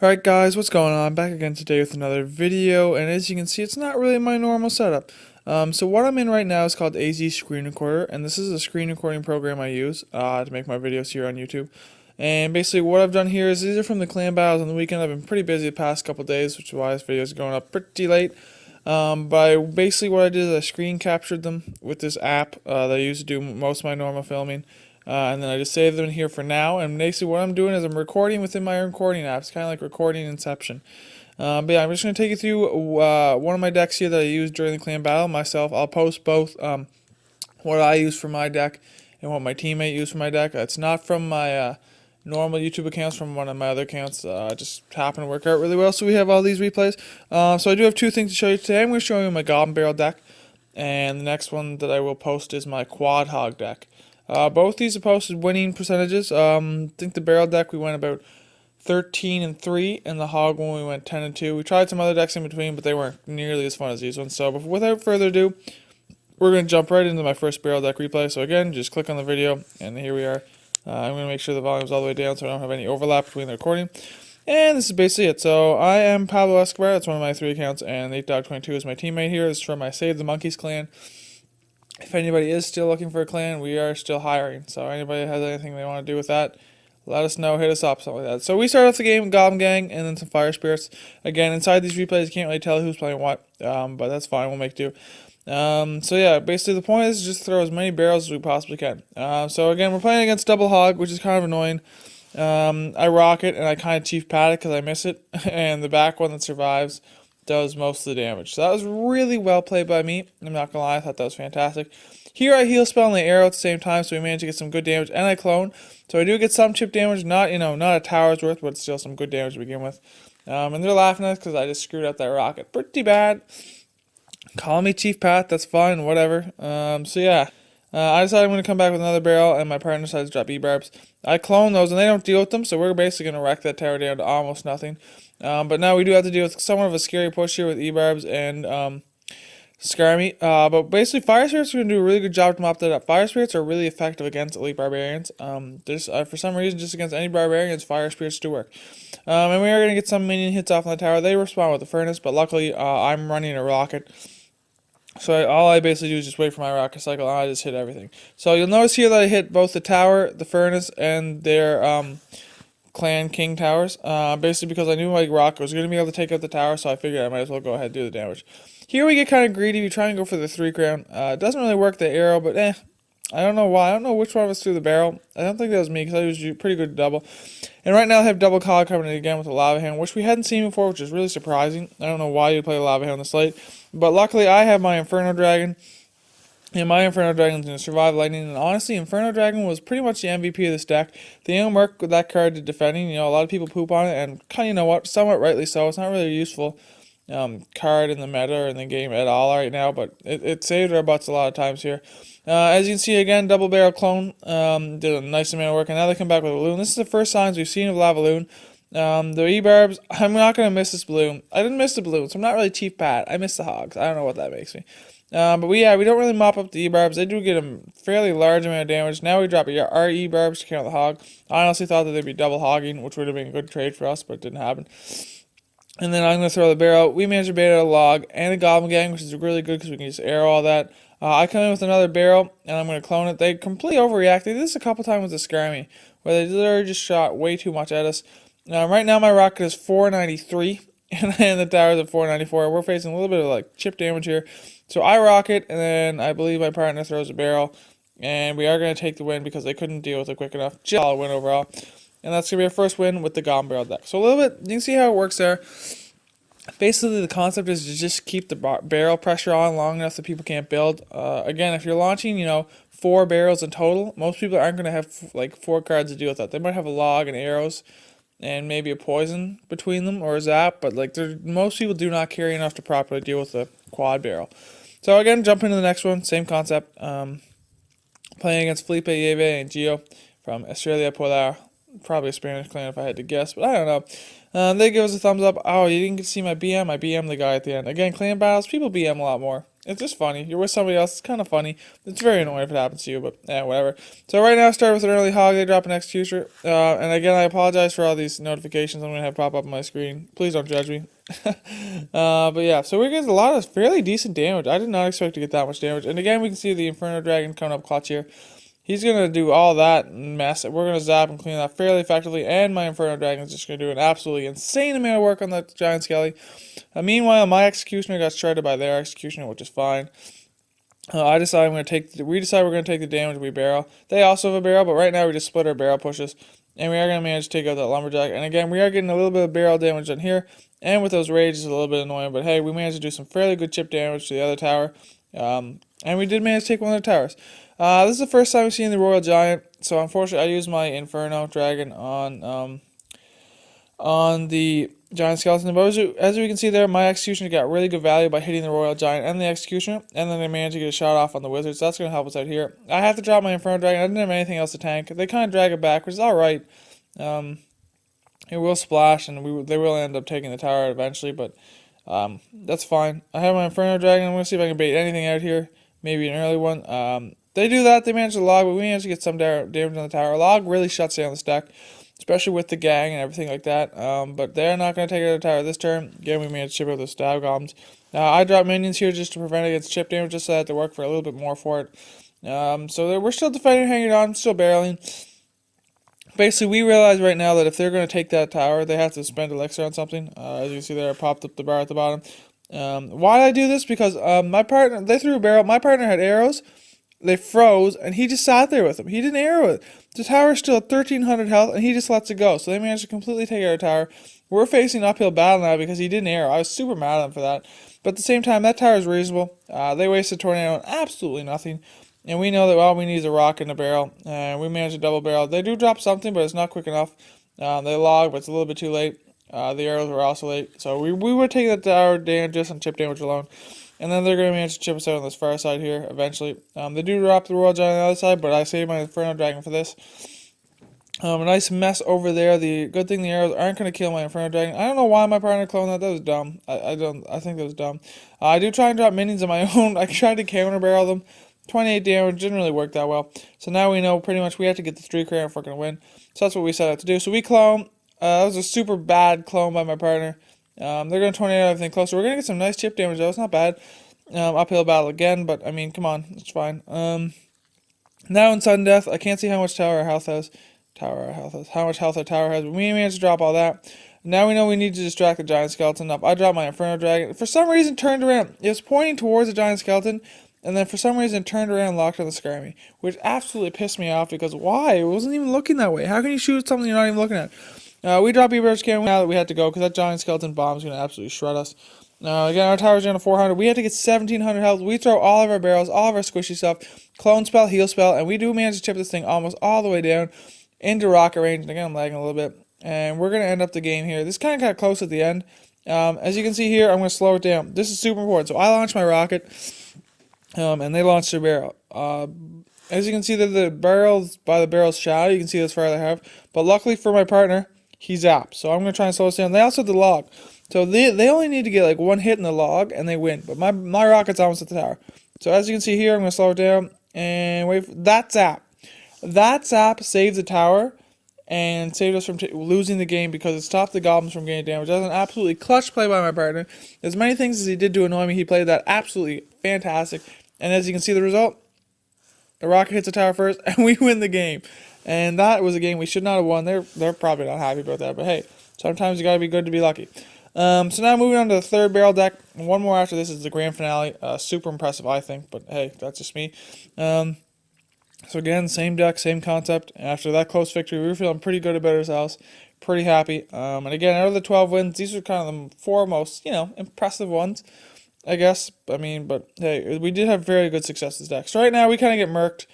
Alright guys, what's going on? Back again today with another video, and as you can see, it's not really my normal setup. So what I'm in right now is called AZ Screen Recorder, and this is a screen recording program I use to make my videos here on YouTube. And basically what I've done here is these are from the clan battles on the weekend. I've been pretty busy the past couple days, which is why this video is going up pretty late. Basically what I did is I screen captured them with this app that I use to do most of my normal filming. And then I just save them in here for now. And basically what I'm doing is I'm recording within my recording app. It's kind of like recording Inception. But yeah, I'm just going to take you through one of my decks here that I used during the clan battle myself. I'll post both what I use for my deck and what my teammate used for my deck. It's not from my normal YouTube accounts, from one of my other accounts. Just happened to work out really well. So we have all these replays. So I do have two things to show you today. I'm going to show you my Goblin Barrel deck. And the next one that I will post is my Quad Hog deck. Both these are posted winning percentages. I think the barrel deck we went about 13-3, and the hog one we went 10-2. We tried some other decks in between, but they weren't nearly as fun as these ones. So without further ado, we're going to jump right into my first barrel deck replay. So again, just click on the video, and here we are. I'm going to make sure the volume's all the way down so I don't have any overlap between the recording. And this is basically it. So I am Pablo Escobar. That's one of my 3 accounts, and 8Dog22 is my teammate here. This is from my Save the Monkeys clan. If anybody is still looking for a clan, we are still hiring. So anybody has anything they want to do with that, let us know, hit us up, something like that. So we start off the game with Goblin Gang and then some Fire Spirits. Again, inside these replays, you can't really tell who's playing what, but that's fine, we'll make do. So yeah, basically the point is just throw as many barrels as we possibly can. So again, we're playing against Double Hog, which is kind of annoying. I rock it and I kind of chief pad it because I miss it, and the back one that survives does most of the damage. So that was really well played by me. I'm not gonna lie, I thought that was fantastic. Here I heal spell and the arrow at the same time, so we managed to get some good damage, and I clone. So I do get some chip damage, not a tower's worth, but still some good damage to begin with. And they're laughing at us because I just screwed up that rocket pretty bad. Call me Chief Pat, that's fine, whatever. So yeah. I decided I'm going to come back with another barrel, and my partner decides to drop E-barbs. I clone those, and they don't deal with them, so we're basically going to wreck that tower down to almost nothing. But now we do have to deal with somewhat of a scary push here with E-barbs and Skarmy. But basically, Fire Spirits are going to do a really good job to mop that up. Fire Spirits are really effective against elite barbarians. For some reason, just against any barbarians, Fire Spirits do work. And we are going to get some minion hits off on the tower. They respond with the furnace, but luckily I'm running a rocket. So all I basically do is just wait for my rocket cycle, and I just hit everything. So you'll notice here that I hit both the tower, the furnace, and their clan king towers. Basically because I knew my rocket was going to be able to take out the tower, so I figured I might as well go ahead and do the damage. Here we get kind of greedy. We try and go for the 3 crown. It doesn't really work, the arrow, but I don't know why. I don't know which one of us threw the barrel. I don't think that was me, because I was pretty good double. And right now I have double cog coming in again with a lava hand, which we hadn't seen before, which is really surprising. I don't know why you play a lava hand this late. But luckily I have my Inferno Dragon. And my Inferno Dragon's going to survive lightning. And honestly, Inferno Dragon was pretty much the MVP of this deck. The only work with that card did defending. A lot of people poop on it, and kind of, somewhat rightly so. It's not really a useful card in the meta or in the game at all right now, but it saved our butts a lot of times here. As you can see, again, double barrel clone did a nice amount of work, and now they come back with a balloon. This is the first signs we've seen of lava balloon. The E-barbs, I'm not going to miss this balloon. I didn't miss the balloon, so I'm not really Chief Pat. I missed the hogs. I don't know what that makes me. But we don't really mop up the E-barbs. They do get a fairly large amount of damage. Now we drop our E-barbs to count the hog. I honestly thought that they'd be double hogging, which would have been a good trade for us, but it didn't happen. And then I'm going to throw the barrel. We managed to bait out a log and a Goblin Gang, which is really good because we can just arrow all that. I come in with another barrel, and I'm going to clone it. They completely overreacted. They did this a couple times with the Skarmy, where they literally just shot way too much at us. Right now my rocket is 493, and the tower's at 494. We're facing a little bit of chip damage here. So I rocket, and then I believe my partner throws a barrel, and we are going to take the win because they couldn't deal with it quick enough. Just a win overall. And that's going to be our first win with the Goblin Barrel deck. So a little bit, you can see how it works there. Basically, the concept is to just keep the barrel pressure on long enough that people can't build. Again, if you're launching, 4 barrels in total, most people aren't going to have 4 cards to deal with that. They might have a log and arrows and maybe a poison between them or a zap, but most people do not carry enough to properly deal with the quad barrel. So again, jump into the next one, same concept. Playing against Felipe, Yeve, and Gio from Australia Polar. Probably a Spanish clan if I had to guess, but I don't know. They give us a thumbs up. Oh, you didn't get to see my BM? I BM the guy at the end. Again, clan battles, people BM a lot more. It's just funny. You're with somebody else. It's kind of funny. It's very annoying if it happens to you, but yeah, whatever. So right now, start with an early hog. They drop an executioner. And again, I apologize for all these notifications I'm going to have pop up on my screen. Please don't judge me. But yeah, so we're getting a lot of fairly decent damage. I did not expect to get that much damage. And again, we can see the Inferno Dragon coming up clutch here. He's going to do all that mess. We're going to zap and clean that fairly effectively. And my Inferno Dragon is just going to do an absolutely insane amount of work on that Giant Skelly. Meanwhile, my Executioner got shredded by their Executioner, which is fine. We decide we're going to take the damage. We barrel. They also have a barrel, but right now we just split our barrel pushes. And we are going to manage to take out that Lumberjack. And again, we are getting a little bit of barrel damage on here. And with those rages, a little bit annoying. But hey, we managed to do some fairly good chip damage to the other tower. And we did manage to take one of the towers. This is the first time we've seen the Royal Giant. So unfortunately, I used my Inferno Dragon on the Giant Skeleton. But as we can see there, my Executioner got really good value by hitting the Royal Giant and the Executioner. And then they managed to get a shot off on the Wizard. So that's going to help us out here. I have to drop my Inferno Dragon. I didn't have anything else to tank. They kind of drag it back, which is alright. It will splash, and they will end up taking the tower out eventually, but that's fine. I have my Inferno Dragon. I'm going to see if I can bait anything out here. Maybe an early one. They do that. They manage to log, but we manage to get some damage on the tower. Log really shuts down the stack, especially with the gang and everything like that. But they're not going to take out the tower this turn. Again, we managed to chip out the stab goblins. I dropped minions here just to prevent against chip damage, just so I had to work for a little bit more for it. So we're still defending, hanging on, still barreling. Basically, we realize right now that if they're going to take that tower, they have to spend elixir on something. As you can see there, I popped up the bar at the bottom. Why did I do this? Because my partner, they threw a barrel. My partner had arrows. They froze, and he just sat there with them. He didn't arrow it. The tower's still at 1,300 health, and he just lets it go. So they managed to completely take out our tower. We're facing an uphill battle now because he didn't arrow. I was super mad at him for that. But at the same time, that tower is reasonable. They wasted tornado on absolutely nothing. And we know that all we need is a rock in the barrel. And we managed to double barrel. They do drop something, but it's not quick enough. They log, but it's a little bit too late. The arrows were also late. So we would take that tower down just on chip damage alone. And then they're going to manage to chip us out on this far side here eventually. They do drop the Royal Giant on the other side, but I saved my Inferno Dragon for this. A nice mess over there. The good thing the arrows aren't going to kill my Inferno Dragon. I don't know why my partner cloned that. That was dumb. I think that was dumb. I do try and drop minions of my own. I tried to counter barrel them. 28 damage didn't really work that well. So now we know pretty much we have to get the 3 crown if we're going to win. So that's what we set out to do. So we clone. That was a super bad clone by my partner. They're going to tornado everything closer. We're going to get some nice chip damage though. It's not bad. Uphill battle again, but I mean, come on. It's fine. Now in sudden death, I can't see how much tower our health has. How much health our tower has. But we managed to drop all that. Now we know we need to distract the Giant Skeleton up. I dropped my Inferno Dragon. For some reason, turned around. It was pointing towards the Giant Skeleton. And then for some reason turned around and locked on the Skirmy, which absolutely pissed me off because why? It wasn't even looking that way. How can you shoot something you're not even looking at? We dropped Beaver's Cannon now that we had to go because that Giant Skeleton bomb is going to absolutely shred us. Again, our tower's down to 400. We had to get 1,700 health. We throw all of our barrels, all of our squishy stuff, clone spell, heal spell, and we do manage to chip this thing almost all the way down into rocket range. And again, I'm lagging a little bit. And we're going to end up the game here. This kind of got close at the end. As you can see here, I'm going to slow it down. This is super important. So I launched my rocket. And they launched their barrel. As you can see, the barrels by the barrel's shadow. You can see this far they have. But luckily for my partner, he zapped. So I'm going to try and slow us down. They also have the log. So they only need to get like one hit in the log and they win. But my rocket's almost at the tower. So as you can see here, I'm going to slow it down. And wait for that zap. That zap saved the tower and saved us from losing the game because it stopped the goblins from getting damage. That was an absolutely clutch play by my partner. As many things as he did to annoy me, he played that absolutely fantastic. And as you can see the result, the rocket hits the tower first and we win the game. And that was a game we should not have won. They're probably not happy about that, but hey, sometimes you gotta be good to be lucky. So now moving on to the third barrel deck. One more after this is the grand finale. Super impressive, I think, but hey, that's just me. So again, same deck, same concept. After that close victory, we were feeling pretty good about ourselves. Pretty happy. And again, out of the 12 wins, these are kind of the 4 most, impressive ones, I guess. I mean, but hey, we did have very good success with this deck. So right now, we kind of get murked.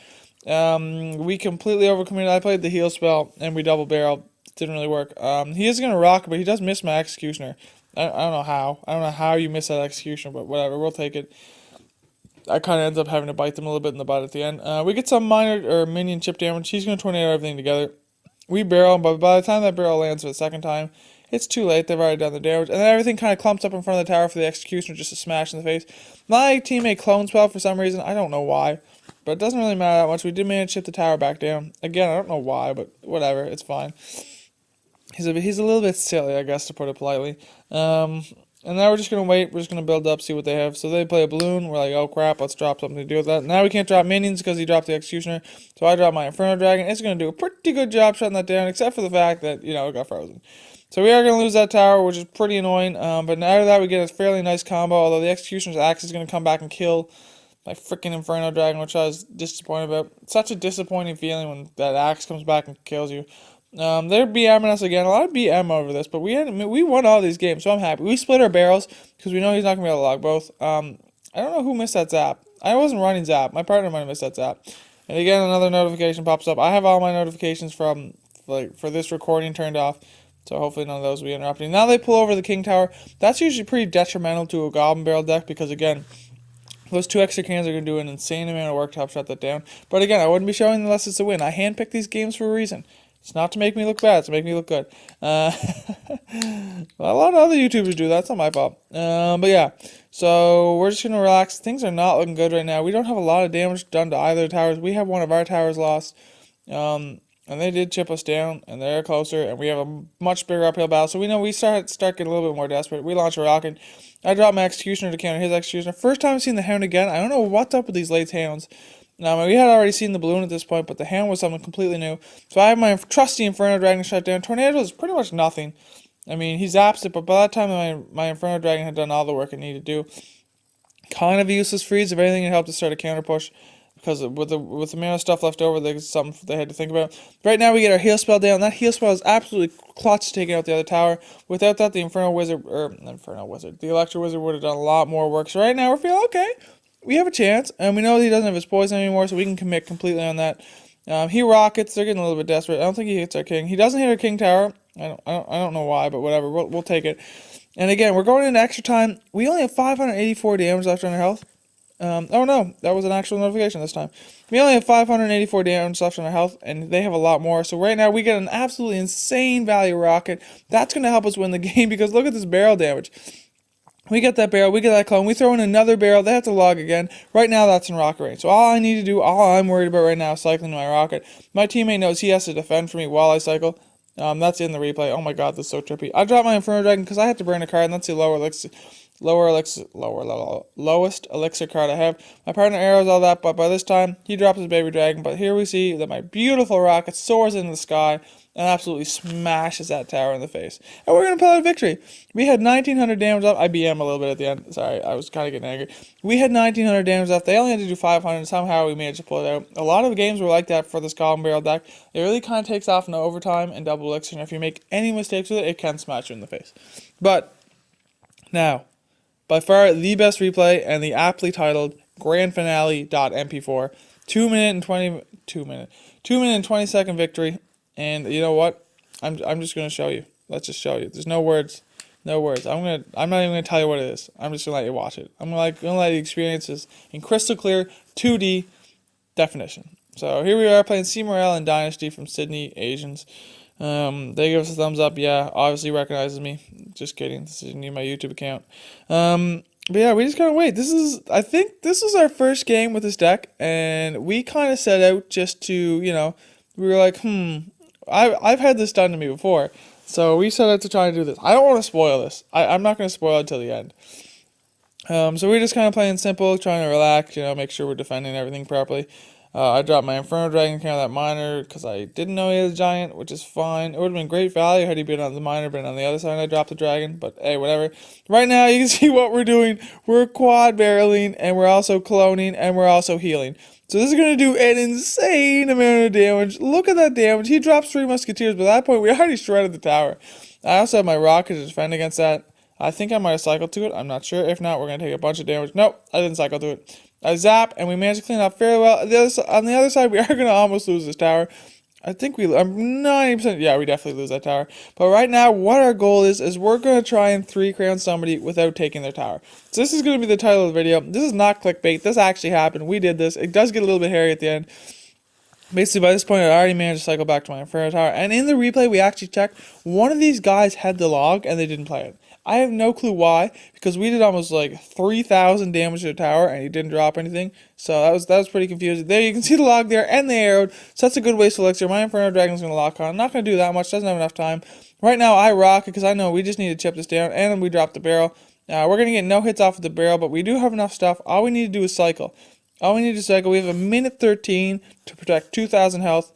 We completely overcommitted. I played the heal spell, and we double barrel. Didn't really work. He is going to rock, but he does miss my executioner. I don't know how. I don't know how you miss that executioner, but whatever. We'll take it. I kind of ends up having to bite them a little bit in the butt at the end. We get some minor or minion chip damage. He's going to tornado everything together. We barrel, but by the time that barrel lands for the second time, it's too late. They've already done the damage. And then everything kind of clumps up in front of the tower for the executioner just to smash in the face. My teammate clone spell for some reason. I don't know why. But it doesn't really matter that much. We did manage to chip the tower back down. Again, I don't know why, but whatever. It's fine. He's a little bit silly, I guess, to put it politely. And now we're just going to wait. We're just going to build up, see what they have. So they play a balloon. We're like, oh crap, let's drop something to do with that. Now we can't drop minions because he dropped the executioner. So I dropped my Inferno Dragon. It's going to do a pretty good job shutting that down, except for the fact that, it got frozen. So we are going to lose that tower, which is pretty annoying. But out of that, we get a fairly nice combo, although the executioner's axe is going to come back and kill my freaking Inferno Dragon, which I was disappointed about. It's such a disappointing feeling when that axe comes back and kills you. They're BMing us again. A lot of BM over this, but we won all these games, so I'm happy. We split our barrels because we know he's not going to be able to log both. I don't know who missed that zap. I wasn't running zap. My partner might have missed that zap. And again, another notification pops up. I have all my notifications for this recording turned off, so hopefully none of those will be interrupting. Now they pull over the King Tower. That's usually pretty detrimental to a Goblin barrel deck because, again, those 2 extra cans are going to do an insane amount of work to help shut that down. But again, I wouldn't be showing unless it's a win. I handpicked these games for a reason. It's not to make me look bad, it's to make me look good. Well, a lot of other YouTubers do that, it's not my fault. But yeah, so we're just going to relax. Things are not looking good right now. We don't have a lot of damage done to either towers. We have one of our towers lost. And they did chip us down, and they're closer, and we have a much bigger uphill battle. So we know we start getting a little bit more desperate. We launch a rocket. I drop my executioner to counter his executioner. First time I've seen the hound again. I don't know what's up with these late hounds. Now, we had already seen the balloon at this point, but the hound was something completely new. So I have my trusty Inferno Dragon shut down. Tornado is pretty much nothing. I mean, he zaps it, but by that time my Inferno Dragon had done all the work it needed to do. Kind of a useless freeze. If anything, it helped to start a counter push. Because with the amount of stuff left over, there's something they had to think about. Right now, we get our heal spell down. That heal spell is absolutely clutch to take out the other tower. Without that, the the Electro Wizard would have done a lot more work. So right now, we're feeling okay. We have a chance, and we know he doesn't have his poison anymore, so we can commit completely on that. He rockets. They're getting a little bit desperate. I don't think he hits our king. He doesn't hit our king tower. I don't know why, but whatever. We'll take it. And again, we're going into extra time. We only have 584 damage left on our health. Oh no, that was an actual notification this time. We only have 584 damage left on our health, and they have a lot more. So right now, we get an absolutely insane value rocket. That's going to help us win the game, because look at this barrel damage. We get that barrel, we get that clone, we throw in another barrel, they have to log again. Right now, that's in rocket range. So all I need to do, all I'm worried about right now is cycling my rocket. My teammate knows he has to defend for me while I cycle. That's in the replay. Oh my god, this is so trippy. I dropped my Inferno Dragon because I had to burn a card, and that's the lowest elixir card I have. My partner arrows all that, but by this time, he drops his baby dragon. But here we see that my beautiful rocket soars into the sky and absolutely smashes that tower in the face. And we're going to pull out a victory. We had 1900 damage left. I BM a little bit at the end. Sorry, I was kind of getting angry. We had 1900 damage left. They only had to do 500. Somehow we managed to pull it out. A lot of the games were like that for this Goblin Barrel deck. It really kind of takes off in overtime and double elixir. And if you make any mistakes with it, it can smash you in the face. But now, by far the best replay and the aptly titled Grand Finale.mp4 2 minute and 20 second victory. And you know what? I'm just gonna show you. Let's just show you. There's no words. No words. I'm not even gonna tell you what it is. I'm just gonna let you watch it. I'm gonna let you experience this in crystal clear 2D definition. So here we are playing C Morel and Dynasty from Sydney Asians. They give us a thumbs up. Yeah, obviously recognizes me. Just kidding. This isn't my YouTube account. But yeah, we just gotta wait. I think this is our first game with this deck, and we kind of set out just to, we were like, I've had this done to me before, so we set out to try and do this. I don't want to spoil this. I'm not going to spoil it until the end. So we're just kind of playing simple, trying to relax, make sure we're defending everything properly. I dropped my Inferno Dragon, kind of that miner, because I didn't know he had a giant, which is fine. It would have been great value had he been on the miner, but on the other side I dropped the dragon, but hey, whatever. Right now, you can see what we're doing. We're quad barreling, and we're also cloning, and we're also healing. So this is going to do an insane amount of damage. Look at that damage. He drops 3 musketeers, but at that point, we already shredded the tower. I also have my rocket to defend against that. I think I might have cycled to it. I'm not sure. If not, we're going to take a bunch of damage. Nope, I didn't cycle to it. I zap, and we managed to clean up fairly well. On the other side, we are going to almost lose this tower. I'm 90%, yeah, we definitely lose that tower. But right now, what our goal is we're going to try and 3-crown somebody without taking their tower. So this is going to be the title of the video. This is not clickbait. This actually happened. We did this. It does get a little bit hairy at the end. Basically, by this point, I already managed to cycle back to my Inferno Tower, and in the replay, we actually checked. One of these guys had the log, and they didn't play it. I have no clue why, because we did almost like 3,000 damage to the tower, and he didn't drop anything. So that was pretty confusing. There, you can see the log there, and the arrowed. So that's a good waste of elixir. My Inferno Dragon's going to lock on. Not going to do that much. Doesn't have enough time. Right now, I rock it, because I know we just need to chip this down, and then we drop the barrel. We're going to get no hits off of the barrel, but we do have enough stuff. All we need to do is cycle. All we need to cycle. We have a minute 13 to protect 2,000 health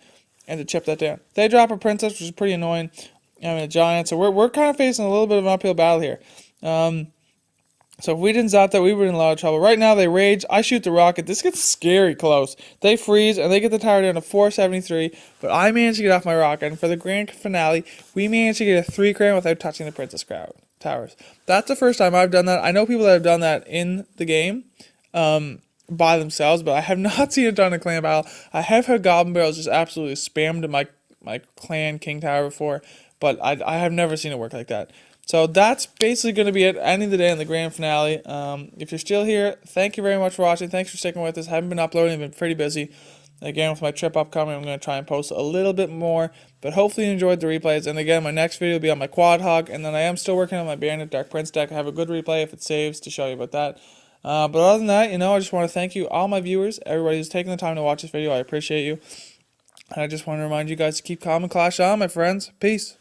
and to chip that down. They drop a princess, which is pretty annoying. I mean, a giant. So we're kind of facing a little bit of an uphill battle here. So if we didn't zap that, we were in a lot of trouble. Right now, they rage. I shoot the rocket. This gets scary close. They freeze, and they get the tower down to 473. But I managed to get off my rocket. And for the grand finale, we managed to get a 3-crown without touching the princess towers. That's the first time I've done that. I know people that have done that in the game. By themselves, but I have not seen it done in clan battle. I have heard goblin barrels just absolutely spammed my clan king tower before, but I have never seen it work like that. So that's basically going to be it. Ending the day in the grand finale. If you're still here, thank you very much for watching. Thanks for sticking with us. I haven't been uploading. I've been pretty busy. Again, with my trip upcoming, I'm going to try and post a little bit more, but hopefully you enjoyed the replays. And again, my next video will be on my quad hog, and then I am still working on my bandit dark prince deck. I have a good replay if it saves to show you about that. But other than that, I just want to thank you, all my viewers, everybody who's taking the time to watch this video. I appreciate you. And I just want to remind you guys to keep calm and clash on, my friends. Peace.